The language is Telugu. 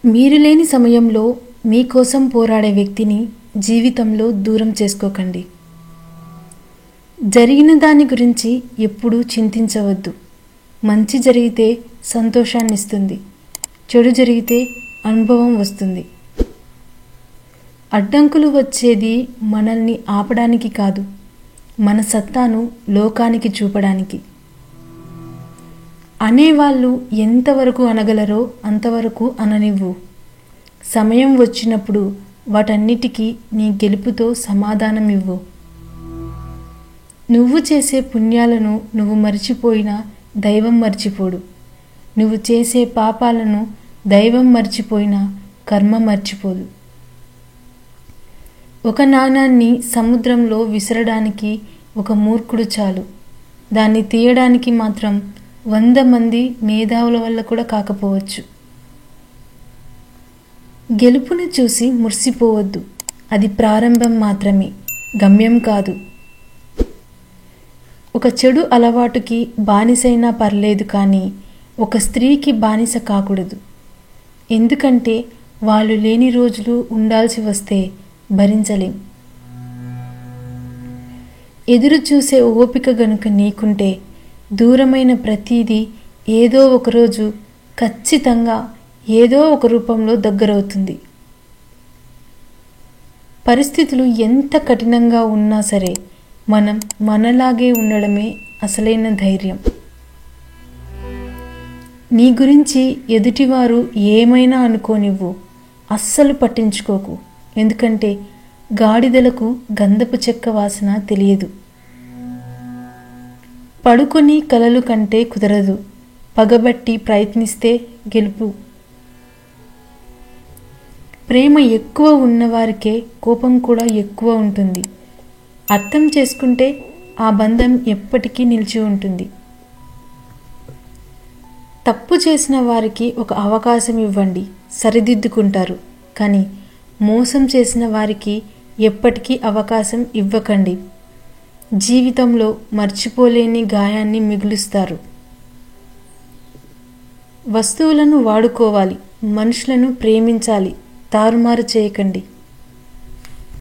మీరు లేని సమయంలో మీకోసం పోరాడే వ్యక్తిని జీవితంలో దూరం చేసుకోకండి. జరిగిన దాని గురించి ఎప్పుడూ చింతించవద్దు. మంచి జరిగితే సంతోషాన్నిస్తుంది, చెడు జరిగితే అనుభవం వస్తుంది. అడ్డంకులు వచ్చేది మనల్ని ఆపడానికి కాదు, మన సత్తాను లోకానికి చూపడానికి. అనేవాళ్ళు ఎంతవరకు అనగలరో అంతవరకు అననివ్వు. సమయం వచ్చినప్పుడు వాటన్నిటికీ నీ గెలుపుతో సమాధానం ఇవ్వు. నువ్వు చేసే పుణ్యాలను నువ్వు మర్చిపోయినా దైవం మర్చిపోడు. నువ్వు చేసే పాపాలను దైవం మర్చిపోయినా కర్మ మర్చిపోదు. ఒక నాణాన్ని సముద్రంలో విసరడానికి ఒక మూర్ఖుడు చాలు. దాన్ని తీయడానికి మాత్రం 100 మంది మేధావుల వల్ల కూడా కాకపోవచ్చు. గెలుపుని చూసి మురిసిపోవద్దు. అది ప్రారంభం మాత్రమే, గమ్యం కాదు. ఒక చెడు అలవాటుకి బానిసైనా పర్లేదు, కానీ ఒక స్త్రీకి బానిస కాకూడదు. ఎందుకంటే వాళ్ళు లేని రోజులు ఉండాల్సి వస్తే భరించలేం. ఎదురు చూసే ఓపిక గనుక నీకుంటే దూరమైన ప్రతీదీ ఏదో ఒకరోజు ఖచ్చితంగా ఏదో ఒక రూపంలో దగ్గరవుతుంది. పరిస్థితులు ఎంత కఠినంగా ఉన్నా సరే మనం మనలాగే ఉండడమే అసలైన ధైర్యం. నీ గురించి ఎదుటివారు ఏమైనా అనుకోనివ్వు, అస్సలు పట్టించుకోకు. ఎందుకంటే గాడిదలకు గంధపు చెక్క వాసన తెలియదు. పడుకొని కలలు కంటే కుదరదు, పగబట్టి ప్రయత్నిస్తే గెలుపు. ప్రేమ ఎక్కువ ఉన్నవారికే కోపం కూడా ఎక్కువ ఉంటుంది. అర్థం చేసుకుంటే ఆ బంధం ఎప్పటికీ నిలిచి ఉంటుంది. తప్పు చేసిన వారికి ఒక అవకాశం ఇవ్వండి, సరిదిద్దుకుంటారు. కానీ మోసం చేసిన వారికి ఎప్పటికీ అవకాశం ఇవ్వకండి. జీవితంలో మర్చిపోలేని గాయాన్ని మిగులుస్తారు. వస్తువులను వాడుకోవాలి, మనుషులను ప్రేమించాలి, తారుమారు చేయకండి.